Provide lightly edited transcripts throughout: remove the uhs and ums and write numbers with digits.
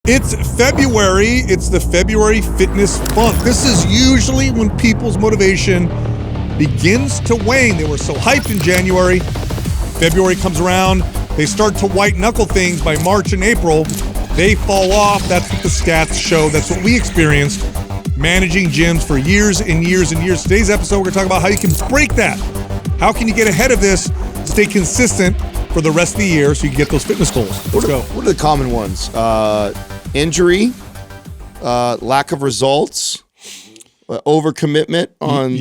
It's February. It's the February fitness funk. This is usually when people's motivation begins to wane. They were so hyped in January. February comes around. They start to white knuckle things by March and April. They fall off. That's what the stats show. That's what we experienced managing gyms for years and years and years. Today's episode, we're going to talk about how you can break that. How can you get ahead of this, stay consistent for the rest of the year so you can get those fitness goals? Let's go. What are the common ones? Injury, lack of results, overcommitment on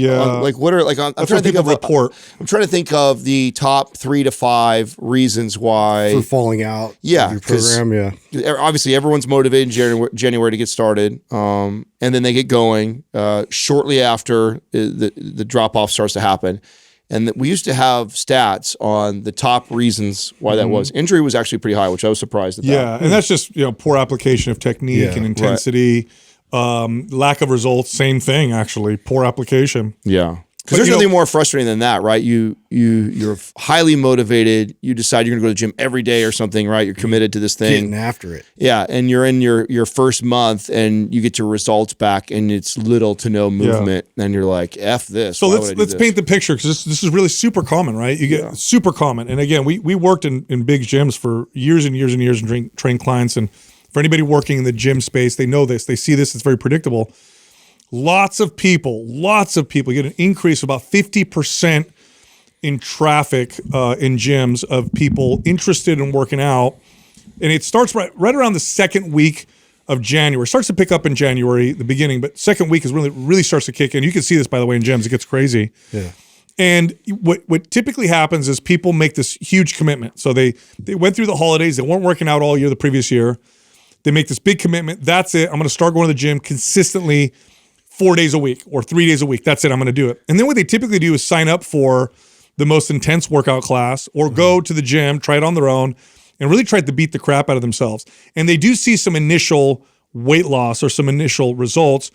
what are like? I'm trying to think of report. I'm trying to think of the top 3 to 5 reasons why for falling out. Of your program. Obviously everyone's motivated in January to get started, and then they get going shortly after the drop off starts to happen. And we used to have stats on the top reasons why that was. Injury was actually pretty high, which I was surprised about. Yeah, and that's just poor application of technique and intensity. Right. Lack of results, same thing actually. Poor application. Yeah. Because there's nothing more frustrating than that, right? You're highly motivated. You decide you're going to go to the gym every day or something, right? You're committed to this thing. Getting after it. Yeah, and you're in your first month and you get your results back and it's little to no movement. And you're like, F this. So let's paint the picture because this is really super common, right? You get super common. And again, we worked in big gyms for years and years and years and trained clients. And for anybody working in the gym space, they know this. They see this. It's very predictable. Lots of people get an increase of about 50% in traffic in gyms of people interested in working out. And it starts right around the second week of January. It starts to pick up in January, the beginning, but second week is really starts to kick in. You can see this, by the way, in gyms. It gets crazy. Yeah. And what typically happens is people make this huge commitment. So they went through the holidays. They weren't working out all year the previous year. They make this big commitment. That's it. I'm going to start going to the gym consistently 4 days a week or 3 days a week. That's it. I'm going to do it. And then what they typically do is sign up for the most intense workout class or go to the gym, try it on their own, and really try to beat the crap out of themselves. And they do see some initial weight loss or some initial results.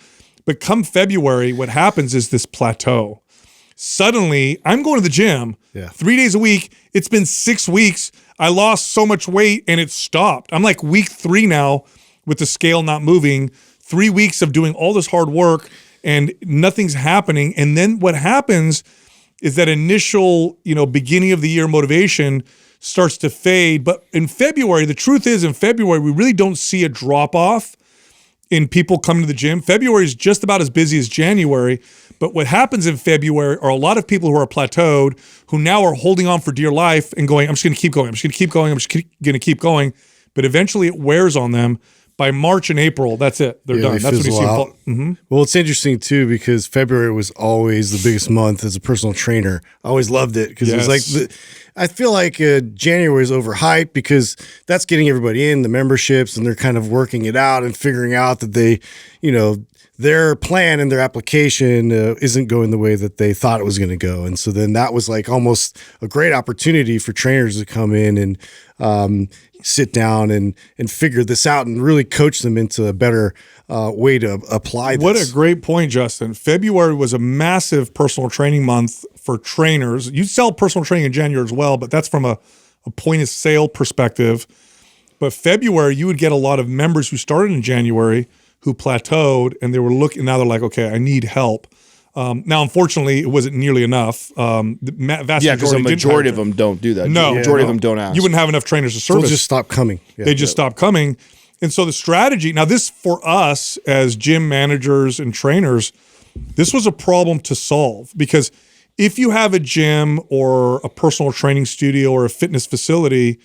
But come February, what happens is this plateau. Suddenly, I'm going to the gym 3 days a week. It's been 6 weeks. I lost so much weight and it stopped. I'm like week 3 now with the scale not moving. 3 weeks of doing all this hard work and nothing's happening. And then what happens is that initial, beginning of the year motivation starts to fade. But in February, the truth is in February, we really don't see a drop off in people coming to the gym. February is just about as busy as January. But what happens in February are a lot of people who are plateaued, who now are holding on for dear life and going, I'm just going to keep going. I'm just going to keep going. I'm just going to keep going. But eventually it wears on them. By March and April, that's it. They're done. That's when you see. Well, it's interesting too because February was always the biggest month as a personal trainer. I always loved it because it was like I feel like January is overhyped because that's getting everybody in the memberships and they're kind of working it out and figuring out that they, their plan and their application isn't going the way that they thought it was going to go. And so then that was like almost a great opportunity for trainers to come in and sit down and figure this out and really coach them into a better way to apply this. What a great point, Justin. February was a massive personal training month for trainers. You sell personal training in January as well, but that's from a point of sale perspective. But February, you would get a lot of members who started in January who plateaued and they were looking, now they're like, okay, I need help. Now, unfortunately, it wasn't nearly enough. Because the majority of them don't do that. No. The majority of them don't ask. You wouldn't have enough trainers to service. They'll just stop coming. They just stop coming. And so the strategy, now this for us as gym managers and trainers, this was a problem to solve because if you have a gym or a personal training studio or a fitness facility,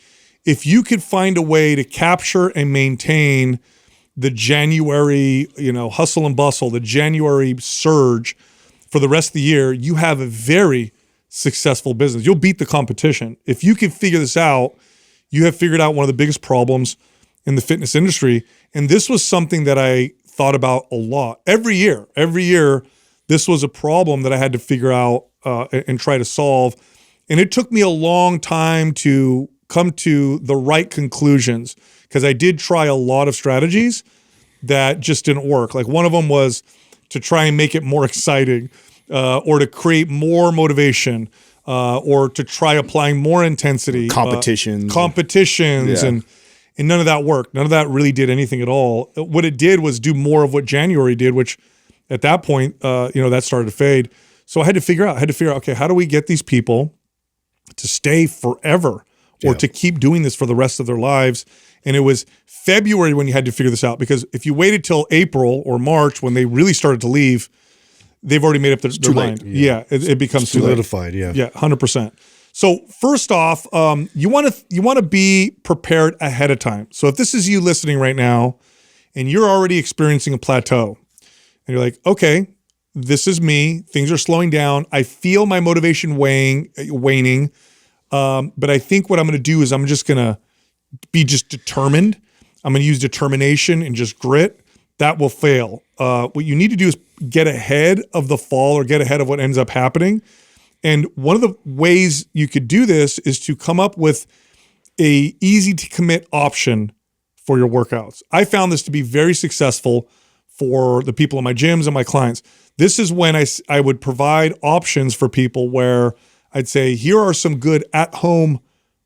if you could find a way to capture and maintain the January, hustle and bustle, the January surge for the rest of the year, you have a very successful business. You'll beat the competition. If you can figure this out, you have figured out one of the biggest problems in the fitness industry. And this was something that I thought about a lot. Every year, this was a problem that I had to figure out and try to solve. And it took me a long time to come to the right conclusions because I did try a lot of strategies that just didn't work. Like one of them was to try and make it more exciting or to create more motivation or to try applying more intensity. Competitions. And And none of that worked. None of that really did anything at all. What it did was do more of what January did, which at that point, that started to fade. So I had to figure out, okay, how do we get these people to stay forever or to keep doing this for the rest of their lives? And it was February when you had to figure this out, because if you waited till April or March when they really started to leave, they've already made up their mind. Yeah, it becomes solidified. Too late. Yeah, 100%. So first off, you want to be prepared ahead of time. So if this is you listening right now, and you're already experiencing a plateau, and you're like, okay, this is me. Things are slowing down. I feel my motivation waning. But I think what I'm going to do is I'm just going to be determined. I'm going to use determination and just grit. That will fail. What you need to do is get ahead of the fall or get ahead of what ends up happening. And one of the ways you could do this is to come up with a easy to commit option for your workouts. I found this to be very successful for the people in my gyms and my clients. This is when I would provide options for people where I'd say, here are some good at-home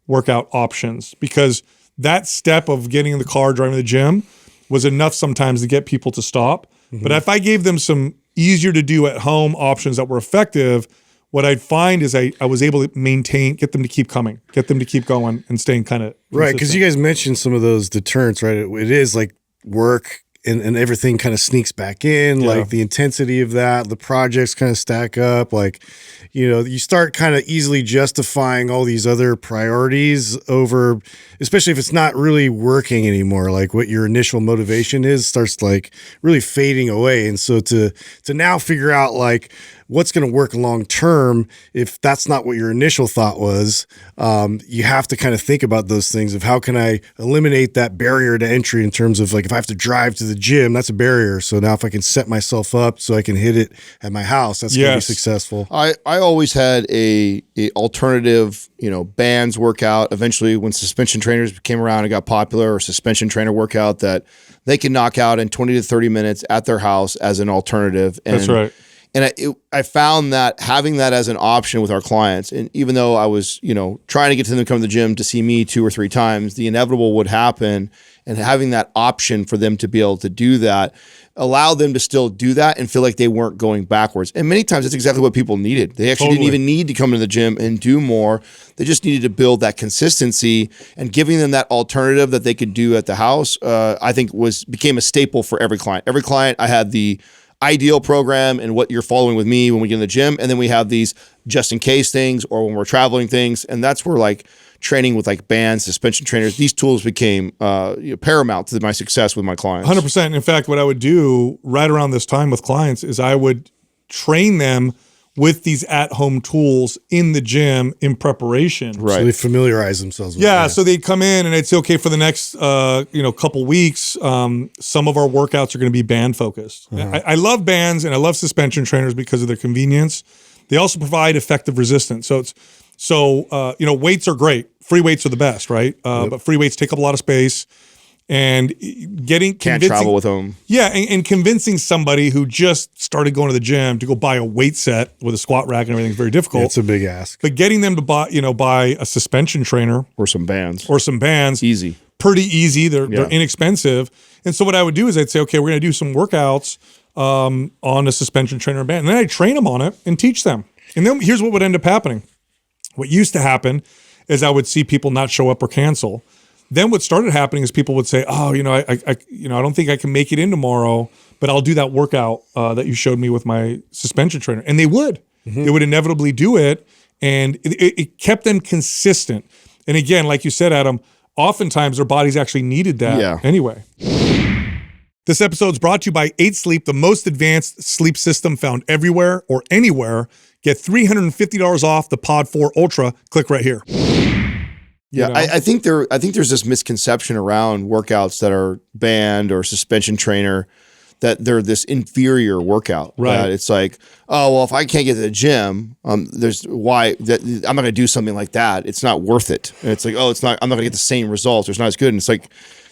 workout options, because that step of getting in the car, driving to the gym was enough sometimes to get people to stop. Mm-hmm. But if I gave them some easier to do at-home options that were effective, what I'd find is I was able to get them to keep coming, get them to keep going and staying kind of right. Because you guys mentioned some of those deterrents, right? It is like work and everything kind of sneaks back in, like the intensity of that, the projects kind of stack up, like, you start kind of easily justifying all these other priorities over, especially if it's not really working anymore, like what your initial motivation is starts like really fading away. And so to now figure out like what's going to work long term, if that's not what your initial thought was, you have to kind of think about those things of how can I eliminate that barrier to entry in terms of like, if I have to drive to the gym, that's a barrier. So now if I can set myself up so I can hit it at my house, that's going to be successful. I always had a alternative, bands workout. Eventually when suspension trainers came around and got popular, or suspension trainer workout that they can knock out in 20 to 30 minutes at their house as an alternative. And, that's right. And I found that having that as an option with our clients, and even though I was, trying to get them to come to the gym to see me 2 or 3 times, the inevitable would happen. And having that option for them to be able to do that allowed them to still do that and feel like they weren't going backwards. And many times that's exactly what people needed. They actually didn't even need to come to the gym and do more. They just needed to build that consistency, and giving them that alternative that they could do at the house, I think became a staple for every client. Every client, I had the ideal program and what you're following with me when we get in the gym. And then we have these just in case things, or when we're traveling things. And that's where like training with like bands, suspension trainers, these tools became paramount to my success with my clients. 100%. In fact, what I would do right around this time with clients is I would train them with these at-home tools in the gym in preparation. Right. So they familiarize themselves with that. So they'd come in and I'd say, okay, for the next couple weeks, some of our workouts are going to be band focused. I love bands and I love suspension trainers because of their convenience. They also provide effective resistance. So weights are great. Free weights are the best, right? But free weights take up a lot of space. And can't travel with them. Yeah, and convincing somebody who just started going to the gym to go buy a weight set with a squat rack and everything is very difficult. It's a big ask. But getting them to buy a suspension trainer or some bands, easy, pretty easy. They're inexpensive. And so what I would do is I'd say, okay, we're going to do some workouts on a suspension trainer band, and then I train them on it and teach them. And then here's what would end up happening. What used to happen is I would see people not show up or cancel. Then what started happening is people would say, "Oh, I don't think I can make it in tomorrow, but I'll do that workout that you showed me with my suspension trainer." And they would. Mm-hmm. They would inevitably do it, and it kept them consistent. And again, like you said, Adam, oftentimes their bodies actually needed that anyway. This episode is brought to you by 8 Sleep, the most advanced sleep system found everywhere or anywhere. Get $350 off the Pod 4 Ultra. Click right here. Yeah, I think there's this misconception around workouts that are band or suspension trainer, that they're this inferior workout. Right. That it's like, oh well, if I can't get to the gym, I'm not going to do something like that. It's not worth it. And it's like, oh, I'm not going to get the same results. It's not as good. And it's like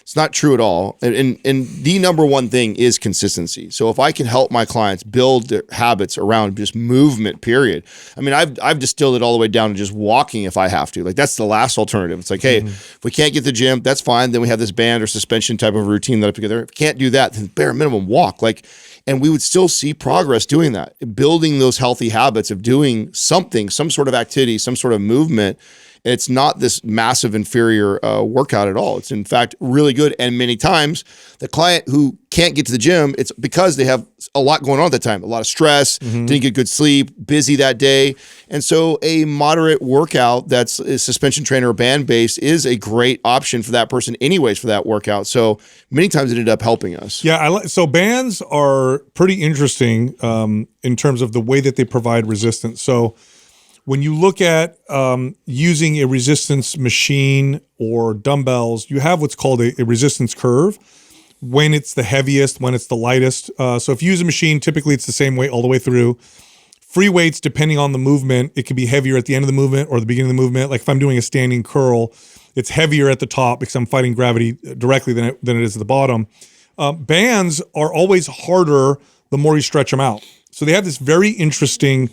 It's not true at all. And the number one thing is consistency. So if I can help my clients build their habits around just movement, period. I mean, I've distilled it all the way down to just walking if I have to. Like that's the last alternative. It's like, hey, if we can't get to the gym, that's fine. Then we have this band or suspension type of routine that I put together. If we can't do that, then bare minimum walk. Like, and we would still see progress doing that, building those healthy habits of doing something, some sort of activity, some sort of movement. It's not this massive inferior workout at all. It's in fact really good. And many times the client who can't get to the gym, it's because they have a lot going on at that time, a lot of stress, didn't get good sleep, busy that day. And so a moderate workout that's a suspension trainer or band based is a great option for that person anyways for that workout. So many times it ended up helping us. Yeah, so bands are pretty interesting in terms of the way that they provide resistance. So when you look at using a resistance machine or dumbbells, you have what's called a resistance curve when it's the heaviest, when it's the lightest. So if you use a machine, typically it's the same weight all the way through. Free weights, depending on the movement, it can be heavier at the end of the movement or the beginning of the movement. Like if I'm doing a standing curl, it's heavier at the top because I'm fighting gravity directly than it is at the bottom. Bands are always harder the more you stretch them out. So they have this very interesting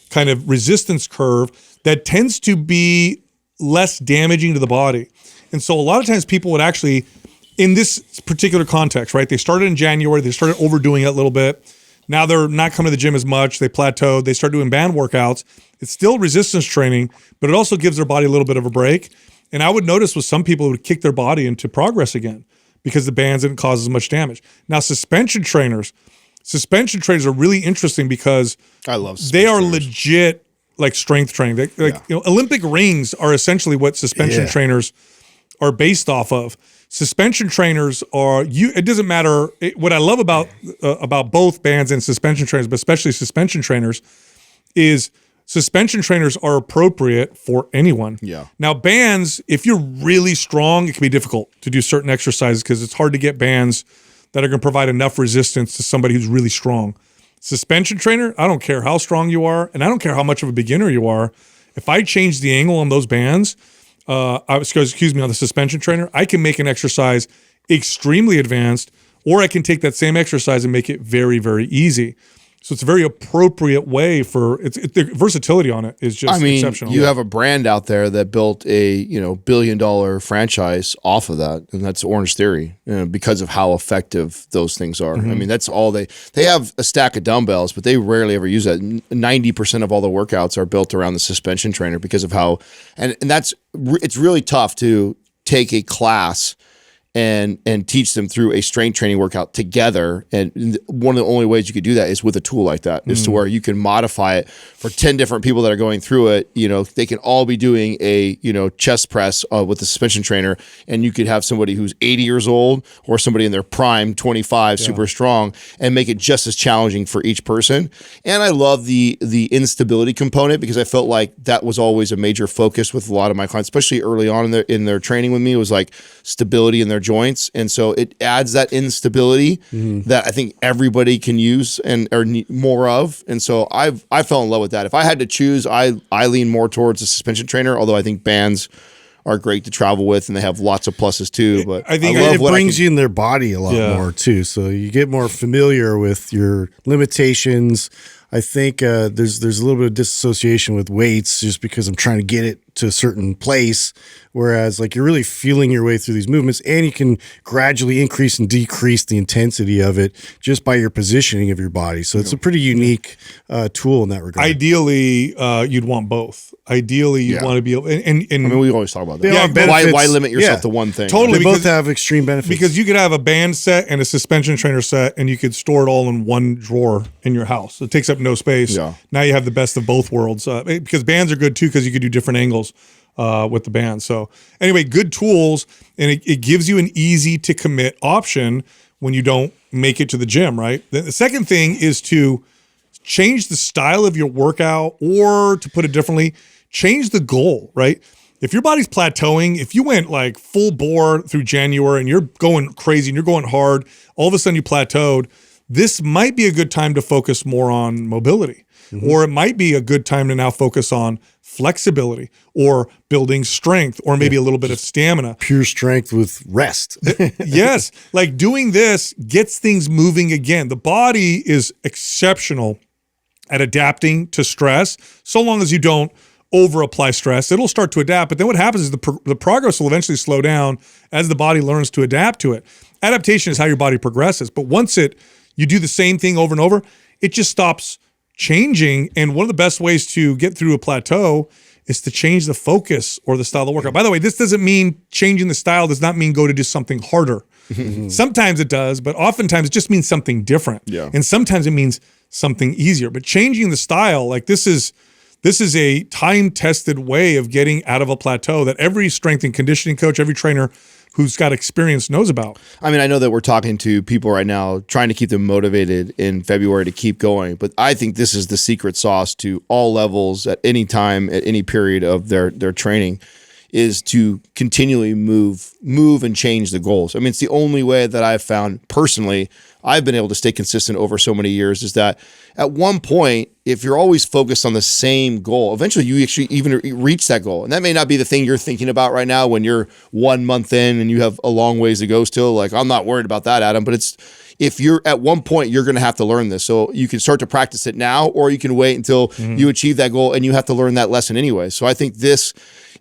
kind of resistance curve that tends to be less damaging to the body. And so a lot of times people would actually, in this particular context, right? They started in January, they started overdoing it a little bit. Now they're not coming to the gym as much, they plateaued, they start doing band workouts. It's still resistance training, but it also gives their body a little bit of a break. And I would notice with some people, it would kick their body into progress again because the bands didn't cause as much damage. Now suspension trainers are really interesting because I love they are legit like strength training. Olympic rings are essentially what suspension trainers are based off of. Suspension trainers are it doesn't matter. What I love about both bands and suspension trainers, but especially suspension trainers, is suspension trainers are appropriate for anyone. Yeah. Now bands, if you're really strong, it can be difficult to do certain exercises because it's hard to get bands that are going to provide enough resistance to somebody who's really strong. Suspension trainer, I don't care how strong you are, and I don't care how much of a beginner you are. If I change the angle on those bands, on the suspension trainer, I can make an exercise extremely advanced, or I can take that same exercise and make it very, very easy. So it's a very appropriate way for the versatility on it is just exceptional. You have a brand out there that built a $1 billion franchise off of that, and that's Orange Theory, because of how effective those things are. I mean, that's all they have a stack of dumbbells, but they rarely ever use that. 90% of all the workouts are built around the suspension trainer because of how, and it's really tough to take a class and teach them through a strength training workout together. And one of the only ways you could do that is with a tool like that, is to where you can modify it for 10 different people that are going through it. They can all be doing a, chest press with the suspension trainer, and you could have somebody who's 80 years old or somebody in their prime, 25, super strong, and make it just as challenging for each person. And I love the instability component because I felt like that was always a major focus with a lot of my clients, especially early on in their training with me. It was like stability in their joints, and so it adds that instability that I think everybody can use or need more of. And so I fell in love with that. If I had to choose, I lean more towards a suspension trainer, although I think bands are great to travel with and they have lots of pluses too. But I think it brings you in their body a lot more too, so you get more familiar with your limitations. I think there's a little bit of disassociation with weights just because I'm trying to get it to a certain place, whereas like you're really feeling your way through these movements, and you can gradually increase and decrease the intensity of it just by your positioning of your body. So it's a pretty unique tool in that regard. Ideally, you'd want both. Ideally, you'd want to be able, and I mean, we always talk about that. Why limit yourself to one thing? Totally. They both have extreme benefits. Because you could have a band set and a suspension trainer set, and you could store it all in one drawer in your house. It takes up no space. Yeah. Now you have the best of both worlds. Because bands are good too, because you could do different angles with the band. So anyway, good tools, and it gives you an easy to commit option when you don't make it to the gym, right? The second thing is to change the style of your workout, or to put it differently, change the goal, right? If your body's plateauing, if you went like full bore through January and you're going crazy and you're going hard, all of a sudden you plateaued, this might be a good time to focus more on mobility. Or it might be a good time to now focus on flexibility or building strength or maybe a little bit of stamina. Pure strength with rest. Yes. Like doing this gets things moving again. The body is exceptional at adapting to stress. So long as you don't over apply stress, it'll start to adapt. But then what happens is the progress will eventually slow down as the body learns to adapt to it. Adaptation is how your body progresses. But once you do the same thing over and over, it just stops changing. And one of the best ways to get through a plateau is to change the focus or the style of workout. By the way, this doesn't mean changing the style does not mean go to do something harder. Sometimes it does, but oftentimes it just means something different. Yeah. And sometimes it means something easier. But changing the style, like this is a time-tested way of getting out of a plateau that every strength and conditioning coach, every trainer who's got experience knows about. I mean, I know that we're talking to people right now trying to keep them motivated in February to keep going, but I think this is the secret sauce to all levels at any time, at any period of their training, is to continually move and change the goals. I mean, it's the only way that I've found personally I've been able to stay consistent over so many years, is that at one point, if you're always focused on the same goal, eventually you actually even reach that goal. And that may not be the thing you're thinking about right now when you're 1 month in and you have a long ways to go still. Like, I'm not worried about that, Adam, but if you're at one point, you're going to have to learn this. So you can start to practice it now, or you can wait until you achieve that goal and you have to learn that lesson anyway. So I think this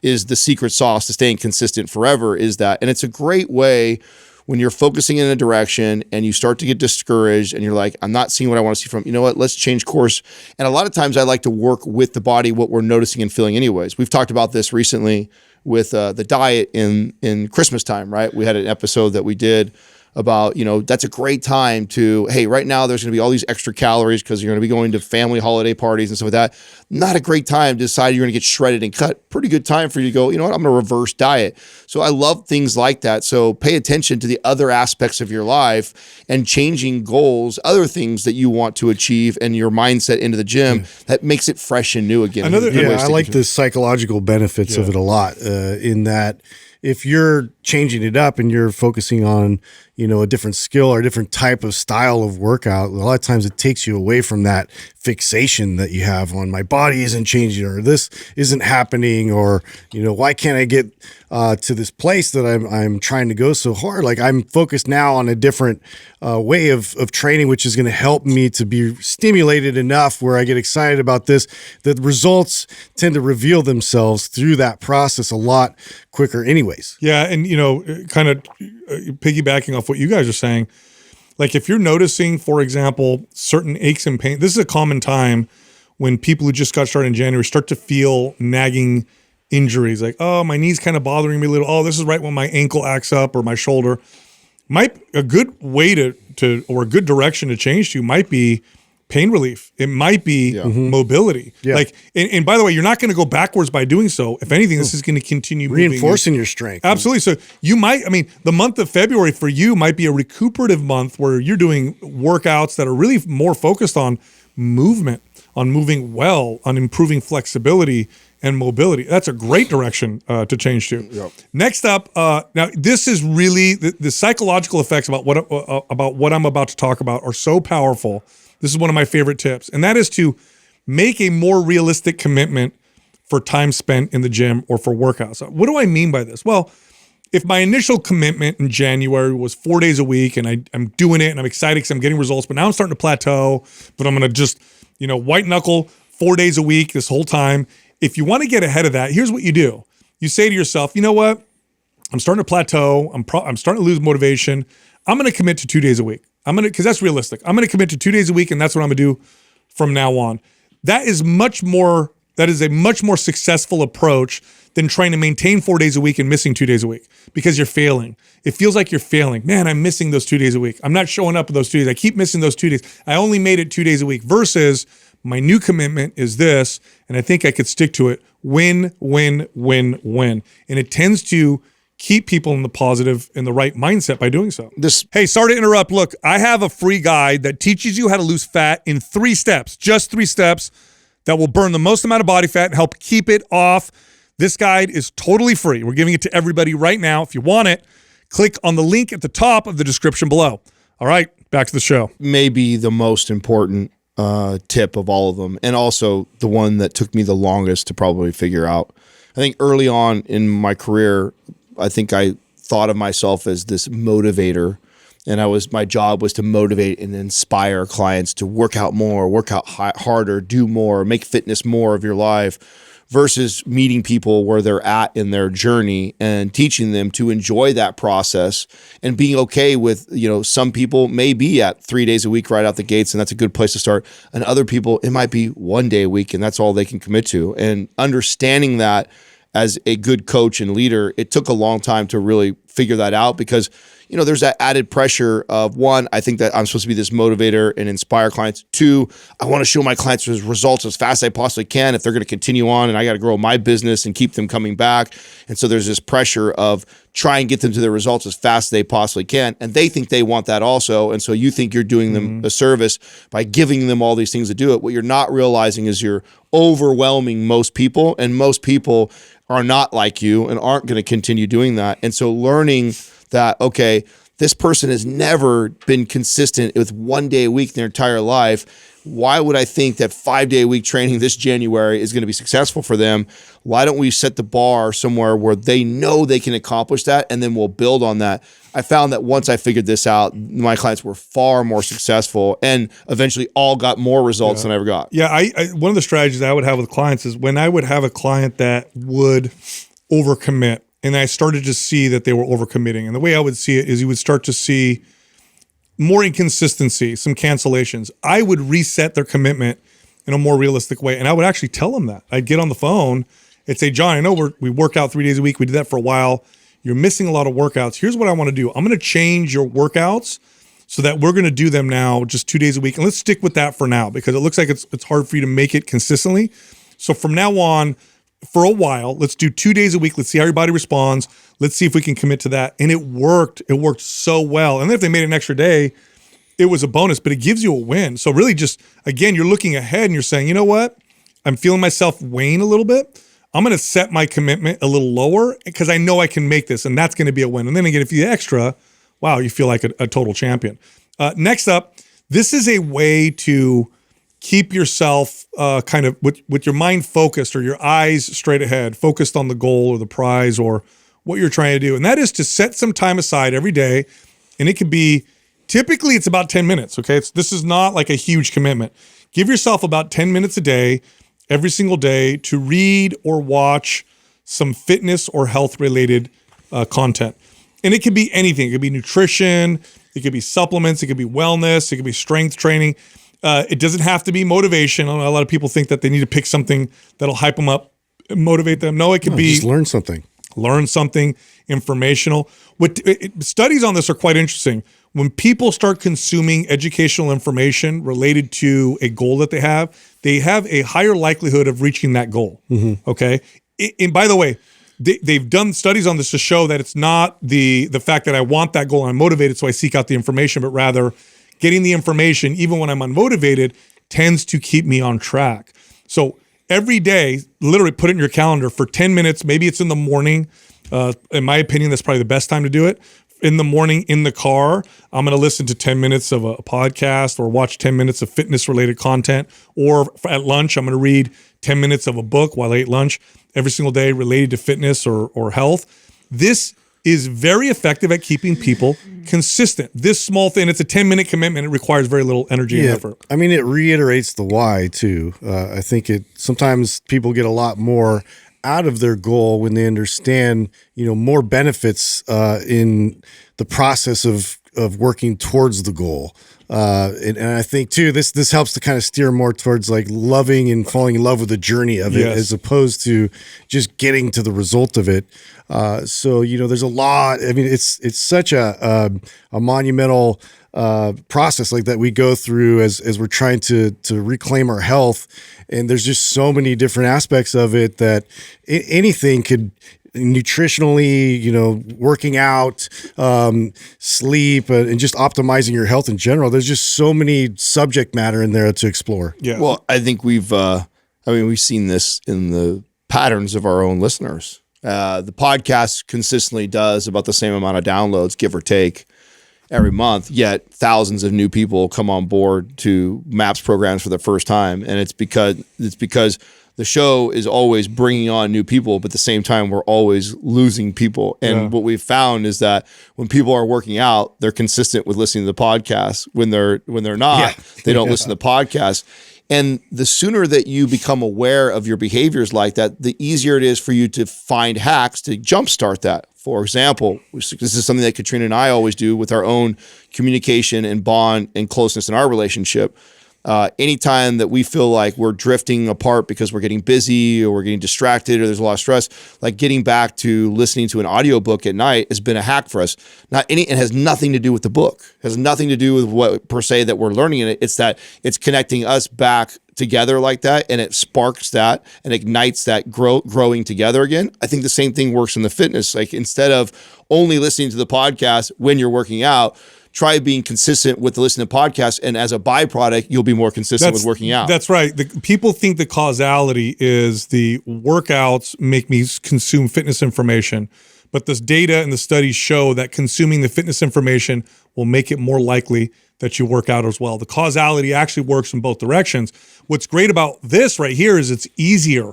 is the secret sauce to staying consistent forever, is that. And it's a great way when you're focusing in a direction and you start to get discouraged and you're like, I'm not seeing what I want to see from, you know what, let's change course. And a lot of times I like to work with the body, what we're noticing and feeling anyways. We've talked about this recently with the diet in Christmas time, right? We had an episode that we did about, that's a great time to, hey, right now there's going to be all these extra calories because you're going to be going to family holiday parties and stuff like that. Not a great time to decide you're going to get shredded and cut. Pretty good time for you to go, you know what, I'm going to reverse diet. So I love things like that. So pay attention to the other aspects of your life and changing goals, other things that you want to achieve, and your mindset into the gym that makes it fresh and new again. I like the psychological benefits of it a lot, in that if you're changing it up and you're focusing on, a different skill or a different type of style of workout, a lot of times it takes you away from that fixation that you have on my body isn't changing, or this isn't happening, or, why can't I get to this place that I'm trying to go so hard? Like, I'm focused now on a different way of training, which is going to help me to be stimulated enough where I get excited about this. The results tend to reveal themselves through that process a lot quicker anyways. Yeah. And, kind of piggybacking off what you guys are saying, like if you're noticing, for example, certain aches and pain, this is a common time when people who just got started in January start to feel nagging injuries. Like, oh, my knee's kind of bothering me a little. Oh, this is right when my ankle acts up or my shoulder. A good way to or a good direction to change to might be pain relief. It might be mobility. Yeah. Like, and by the way, you're not going to go backwards by doing so. If anything, this is going to continue reinforcing your strength. Absolutely. So the month of February for you might be a recuperative month where you're doing workouts that are really more focused on movement, on moving well, on improving flexibility and mobility. That's a great direction to change to. Yep. Next up, now this is really the psychological effects about what I'm about to talk about are so powerful. This is one of my favorite tips, and that is to make a more realistic commitment for time spent in the gym or for workouts. What do I mean by this? Well, if my initial commitment in January was 4 days a week and I'm doing it and I'm excited because I'm getting results, but now I'm starting to plateau, but I'm going to just, white knuckle 4 days a week this whole time. If you want to get ahead of that, here's what you do. You say to yourself, you know what? I'm starting to plateau. I'm starting to lose motivation. I'm going to commit to 2 days a week. Because that's realistic. I'm going to commit to 2 days a week, and that's what I'm going to do from now on. That is a much more successful approach than trying to maintain 4 days a week and missing 2 days a week, because you're failing. It feels like you're failing. Man, I'm missing those 2 days a week. I'm not showing up those 2 days. I keep missing those 2 days. I only made it 2 days a week versus my new commitment is this, and I think I could stick to it. Win, win, win, win. And it tends to keep people in the positive, in the right mindset by doing so. Hey, sorry to interrupt. Look, I have a free guide that teaches you how to lose fat in 3 steps, just 3 steps that will burn the most amount of body fat and help keep it off. This guide is totally free. We're giving it to everybody right now. If you want it, click on the link at the top of the description below. All right, back to the show. Maybe the most important tip of all of them, and also the one that took me the longest to probably figure out. I think early on in my career, I think I thought of myself as this motivator, and my job was to motivate and inspire clients to work out more, work out harder, do more, make fitness more of your life, versus meeting people where they're at in their journey and teaching them to enjoy that process and being okay with, some people may be at 3 days a week right out the gates, and that's a good place to start. And other people, it might be 1 day a week and that's all they can commit to. And understanding that as a good coach and leader, it took a long time to really figure that out, because there's that added pressure of, one, I think that I'm supposed to be this motivator and inspire clients. Two, I want to show my clients results as fast as I possibly can if they're going to continue on, and I got to grow my business and keep them coming back. And so there's this pressure of try and get them to their results as fast as they possibly can. And they think they want that also. And so you think you're doing them a service by giving them all these things to do it. What you're not realizing is you're overwhelming most people, and most people are not like you and aren't going to continue doing that. And so learning that, okay, this person has never been consistent with 1 day a week their entire life. Why would I think that 5 day a week training this January is going to be successful for them? Why don't we set the bar somewhere where they know they can accomplish that, and then we'll build on that? I found that once I figured this out, my clients were far more successful and eventually all got more results than I ever got. Yeah, I one of the strategies I would have with clients is when I would have a client that would overcommit, and I started to see that they were overcommitting. And the way I would see it is you would start to see more inconsistency, some cancellations. I would reset their commitment in a more realistic way. And I would actually tell them that. I'd get on the phone and say, John, I know we work out 3 days a week. We did that for a while. You're missing a lot of workouts. Here's what I want to do. I'm going to change your workouts so that we're going to do them now just 2 days a week. And let's stick with that for now, because it looks like it's hard for you to make it consistently. So from now on, for a while, let's do 2 days a week. Let's see how your body responds. Let's see if we can commit to that. And it worked. It worked so well. And then if they made an extra day, it was a bonus, but it gives you a win. So really just, again, you're looking ahead and you're saying, you know what? I'm feeling myself wane a little bit. I'm going to set my commitment a little lower because I know I can make this, and that's going to be a win. And then again, if you extra, wow, you feel like a total champion. Next up, this is a way to keep yourself kind of with your mind focused, or your eyes straight ahead, focused on the goal or the prize or what you're trying to do. And that is to set some time aside every day. And it could be, typically it's about 10 minutes. Okay. This is not like a huge commitment. Give yourself about 10 minutes a day, every single day, to read or watch some fitness or health related content. And it could be anything. It could be nutrition. It could be supplements. It could be wellness. It could be strength training. It doesn't have to be motivation. A lot of people think that they need to pick something that'll hype them up, motivate them. No, it could be just learn something. Learn something informational. Studies on this are quite interesting. When people start consuming educational information related to a goal that they have a higher likelihood of reaching that goal. Okay. And by the way, they've done studies on this to show that it's not the fact that I want that goal and I'm motivated, so I seek out the information, but rather getting the information, even when I'm unmotivated, tends to keep me on track. So every day, literally put it in your calendar for 10 minutes. Maybe it's in the morning. In my opinion, that's probably the best time to do it. In the morning, in the car, I'm going to listen to 10 minutes of a podcast or watch 10 minutes of fitness-related content. Or at lunch, I'm going to read 10 minutes of a book while I eat lunch every single day related to fitness or health. This is very effective at keeping people consistent. This small thing, it's a 10-minute commitment. It requires very little energy and effort. I mean, it reiterates the why too. I think sometimes people get a lot more out of their goal when they understand, more benefits in the process of working towards the goal. And I think too, this helps to kind of steer more towards like loving and falling in love with the journey of it, as opposed to just getting to the result of it. So, there's a lot. I mean, it's such a monumental process like that we go through as we're trying to reclaim our health. And there's just so many different aspects of it that anything could, nutritionally, working out, sleep, and just optimizing your health in general. There's just so many subject matter in there to explore. Yeah. Well, I think we've seen this in the patterns of our own listeners. The podcast consistently does about the same amount of downloads, give or take. every month, yet thousands of new people come on board to MAPS programs for the first time. And it's because the show is always bringing on new people, but at the same time, we're always losing people. And what we've found is that when people are working out, they're consistent with listening to the podcast. When they're not, they don't listen to the podcast. And the sooner that you become aware of your behaviors like that, the easier it is for you to find hacks to jumpstart that. For example, this is something that Katrina and I always do with our own communication and bond and closeness in our relationship. Anytime that we feel like we're drifting apart because we're getting busy or we're getting distracted or there's a lot of stress, like getting back to listening to an audiobook at night has been a hack for us. It has nothing to do with the book. It has nothing to do with what per se that we're learning in it. It's that it's connecting us back together like that, and it sparks that and ignites that growing together again. I think the same thing works in the fitness. Like instead of only listening to the podcast when you're working out, try being consistent with the listening to podcasts, and as a byproduct, you'll be more consistent with working out. That's right. People think the causality is the workouts make me consume fitness information, but this data and the studies show that consuming the fitness information will make it more likely that you work out as well. The causality actually works in both directions. What's great about this right here is it's easier.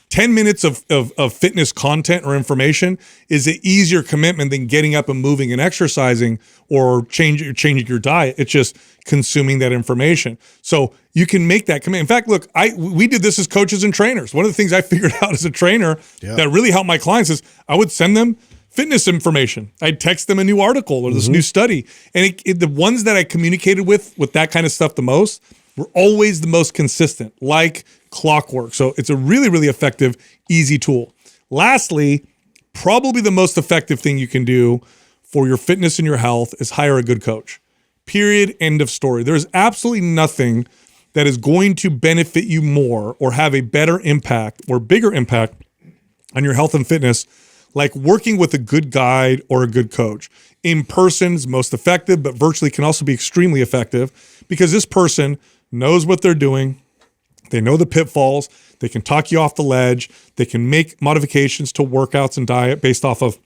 10 minutes of fitness content or information is an easier commitment than getting up and moving and exercising or changing your diet. It's just consuming that information. So you can make that commitment. In fact, look, we did this as coaches and trainers. One of the things I figured out as a trainer that really helped my clients is I would send them fitness information. I'd text them a new article or this new study. And the ones that I communicated with that kind of stuff the most were always the most consistent, like clockwork. So it's a really, really effective, easy tool. Lastly, probably the most effective thing you can do for your fitness and your health is hire a good coach. Period. End of story. There's absolutely nothing that is going to benefit you more or have a better impact or bigger impact on your health and fitness like working with a good guide or a good coach. In person's most effective, but virtually can also be extremely effective because this person knows what they're doing. They know the pitfalls. They can talk you off the ledge. They can make modifications to workouts and diet based off of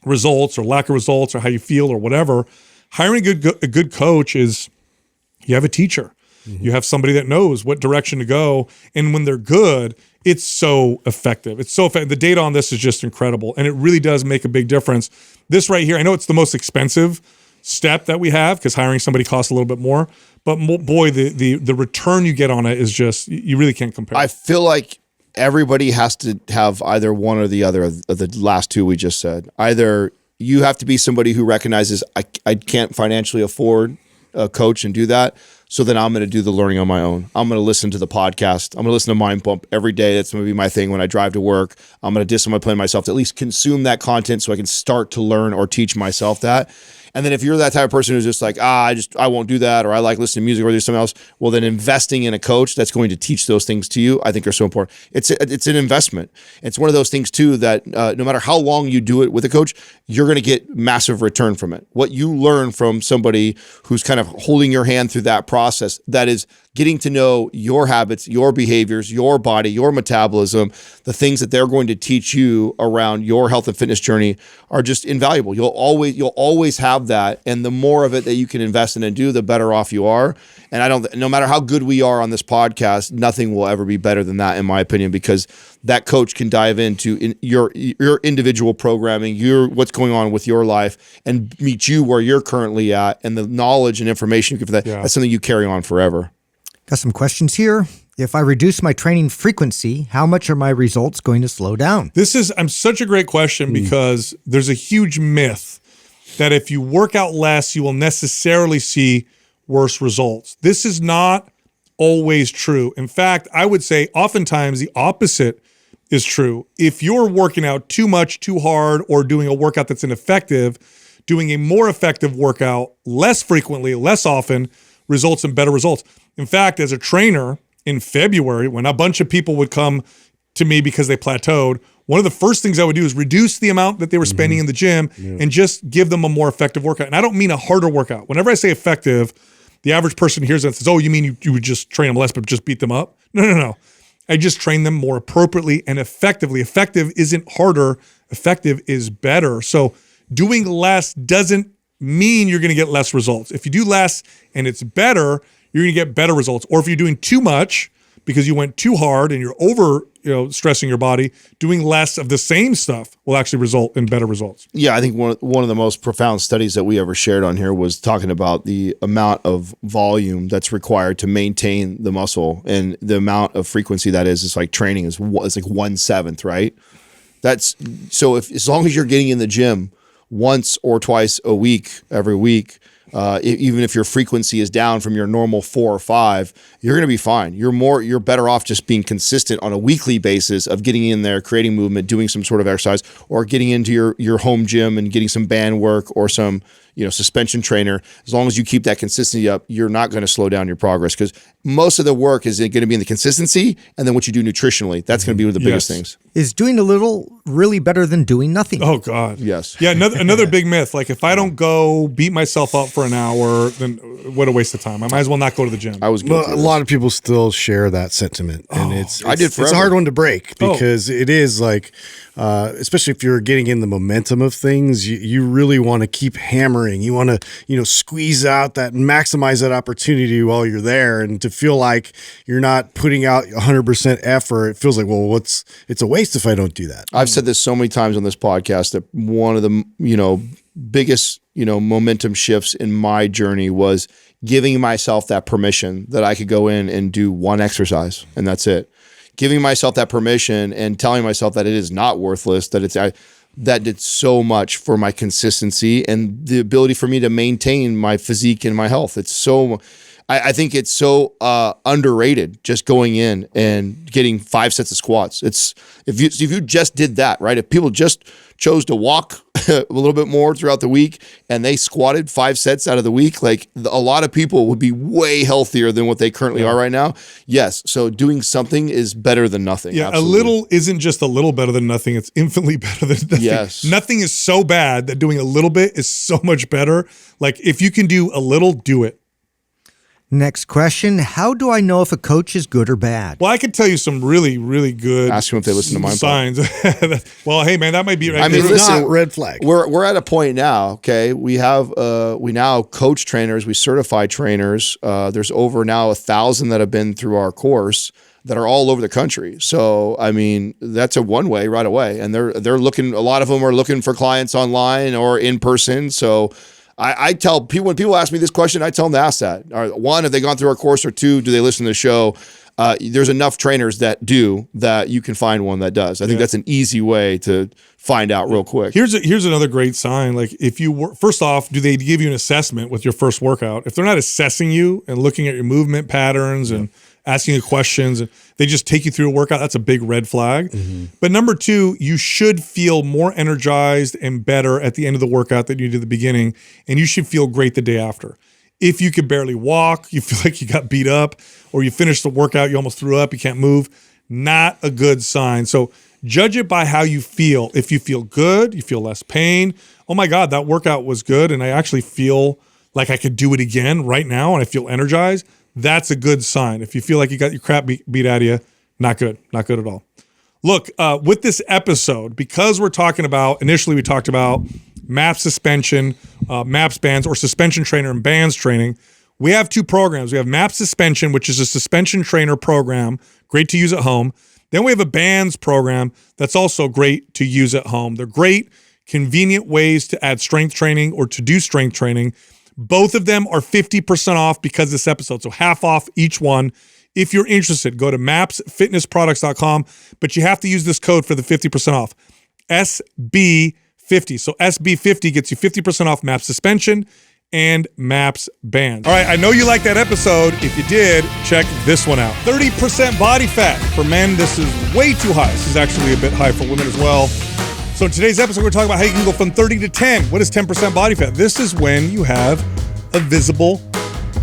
results or lack of results or how you feel or whatever. Hiring a good coach is you have a teacher. You have somebody that knows what direction to go. And when they're good, it's so effective. It's so effective. The data on this is just incredible. And it really does make a big difference. This right here, I know it's the most expensive step that we have because hiring somebody costs a little bit more. But boy, the return you get on it is just, you really can't compare. I feel like everybody has to have either one or the other of the last two we just said. Either you have to be somebody who recognizes I can't financially afford a coach and do that, so then I'm going to do the learning on my own. I'm going to listen to the podcast. I'm going to listen to Mind Pump every day. That's going to be my thing when I drive to work. I'm going to discipline myself to at least consume that content so I can start to learn or teach myself that. And then if you're that type of person who's just like, I won't do that, or I like listening to music or do something else, well, then investing in a coach that's going to teach those things to you, I think are so important. It's an investment. It's one of those things too that no matter how long you do it with a coach, you're going to get massive return from it. What you learn from somebody who's kind of holding your hand through that process, that is getting to know your habits, your behaviors, your body, your metabolism, the things that they're going to teach you around your health and fitness journey are just invaluable. You'll always have that. And the more of it that you can invest in and do, the better off you are. And no matter how good we are on this podcast, nothing will ever be better than that, in my opinion, because that coach can dive into your individual programming, what's going on with your life, and meet you where you're currently at, and the knowledge and information you get for that. That's something you carry on forever. Got some questions here. If I reduce my training frequency, how much are my results going to slow down? This is such a great question because there's a huge myth that if you work out less, you will necessarily see worse results. This is not always true. In fact, I would say oftentimes the opposite is true. If you're working out too much, too hard, or doing a workout that's ineffective, doing a more effective workout less frequently, less often, results in better results. In fact, as a trainer in February, when a bunch of people would come to me because they plateaued, one of the first things I would do is reduce the amount that they were spending in the gym and just give them a more effective workout. And I don't mean a harder workout. Whenever I say effective, the average person hears that and says, oh, you mean you would just train them less but just beat them up? No. I just train them more appropriately and effectively. Effective isn't harder. Effective is better. So doing less doesn't mean you're going to get less results. If you do less and it's better, you're going to get better results. Or if you're doing too much because you went too hard and you're over, stressing your body, doing less of the same stuff will actually result in better results. Yeah, I think one of the most profound studies that we ever shared on here was talking about the amount of volume that's required to maintain the muscle, and the amount of frequency that is. It's like training is it's like 1/7, right? That's so as long as you're getting in the gym once or twice a week, every week, even if your frequency is down from your normal 4 or 5, you're going to be fine. You're better off just being consistent on a weekly basis of getting in there, creating movement, doing some sort of exercise, or getting into your home gym and getting some band work or some suspension trainer. As long as you keep that consistency up, you're not going to slow down your progress, because most of the work is going to be in the consistency, and then what you do nutritionally. That's going to be one of the biggest things. Is doing a little really better than doing nothing? Oh God, yes. Yeah, another big myth. Like, if I don't go beat myself up for an hour, then what a waste of time. I might as well not go to the gym. I was guilty a lot of people still share that sentiment, and it's a hard one to break, because it is like, especially if you're getting in the momentum of things, you really want to keep hammering. You want to squeeze out that, maximize that opportunity while you're there, and to feel like you're not putting out 100% effort. It feels like, well, it's a waste if I don't do that. I've said this so many times on this podcast that one of the biggest momentum shifts in my journey was giving myself that permission that I could go in and do one exercise, and that's it. Giving myself that permission and telling myself that it is not worthless, that did so much for my consistency and the ability for me to maintain my physique and my health. I think it's so underrated, just going in and getting 5 sets of squats. If you just did that, right? If people just chose to walk a little bit more throughout the week and they squatted 5 sets out of the week, like, a lot of people would be way healthier than what they currently are right now. Yes. So doing something is better than nothing. Yeah. Absolutely. A little isn't just a little better than nothing. It's infinitely better than nothing. Yes. Nothing is so bad that doing a little bit is so much better. Like, if you can do a little, do it. Next question. How do I know if a coach is good or bad? Well, I could tell you some really, really good Ask them if they listen to MINDPUMP. signs. Well, hey man, that might be right. I mean, there. listen, Not red flag. We're at a point now. Okay, we now coach trainers, we certify trainers. There's over now 1,000 that have been through our course that are all over the country. So I mean, that's a one way right away, and they're looking. A lot of them are looking for clients online or in person. So I tell people, when people ask me this question, I tell them to ask that. One, have they gone through our course? Or two, do they listen to the show? There's enough trainers that do, that you can find one that does. I think that's an easy way to find out real quick. Here's another great sign. Like, if you first off, do they give you an assessment with your first workout? If they're not assessing you and looking at your movement patterns and asking you questions, and they just take you through a workout, that's a big red flag. But number 2, you should feel more energized and better at the end of the workout than you did at the beginning, and you should feel great the day after. If you could barely walk, you feel like you got beat up, or you finished the workout, you almost threw up, you can't move, not a good sign. So judge it by how you feel. If you feel good, you feel less pain. Oh my God, that workout was good, and I actually feel like I could do it again right now, and I feel energized. That's a good sign. If you feel like you got your crap beat out of you, not good at all. Look, with this episode, because we're talking about, initially we talked about MAPS suspension, MAPS bands, or suspension trainer and bands training. We have 2 programs. We have MAPS suspension, which is a suspension trainer program, great to use at home. Then we have a bands program that's also great to use at home. They're great, convenient ways to add strength training or to do strength training. Both of them are 50% off because of this episode, so half off each one. If you're interested, go to mapsfitnessproducts.com, but you have to use this code for the 50% off, SB50. So SB50 gets you 50% off MAPS suspension and MAPS bands. All right, I know you liked that episode. If you did, check this one out. 30% body fat. For men, this is way too high. This is actually a bit high for women as well. So in today's episode, we're talking about how you can go from 30 to 10. What is 10% body fat? This is when you have a visible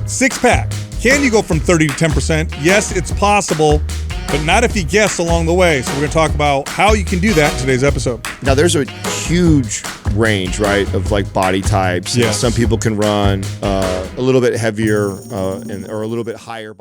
six-pack. Can you go from 30 to 10%? Yes, it's possible, but not if you guess along the way. So we're going to talk about how you can do that in today's episode. Now, there's a huge range, right, of like body types. Yes. Some people can run a little bit heavier or a little bit higher body.